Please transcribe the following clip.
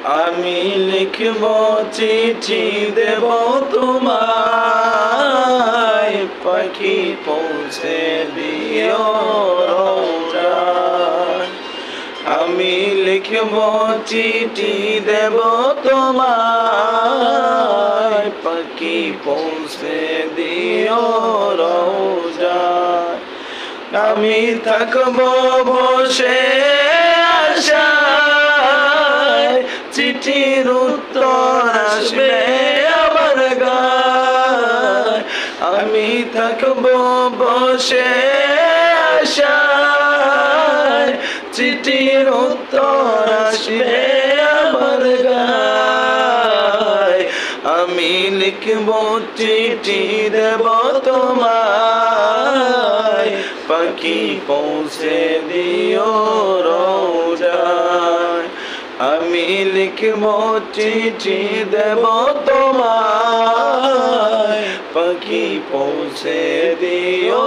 আমি লিখব চিঠি দেব তোমায়, পাখি পৌঁছে দিও রওজায়। আমি লিখব চিঠি দেব তোমায়, পাখি পৌঁছে দিও রওজায়। আমি থাকব বসে আশায়, চিঠির উত্তর আসবে আমার গায়। আমি থাকব বসে আশায়, চিঠির উত্তর আসবে আমার গায়। আমি লিখব চিঠি দেব তোমায়, পাখি পৌঁছে দিও রওজায়। আমি লিখব চিঠি দেব তোমায়, পাখি পৌঁছে দিও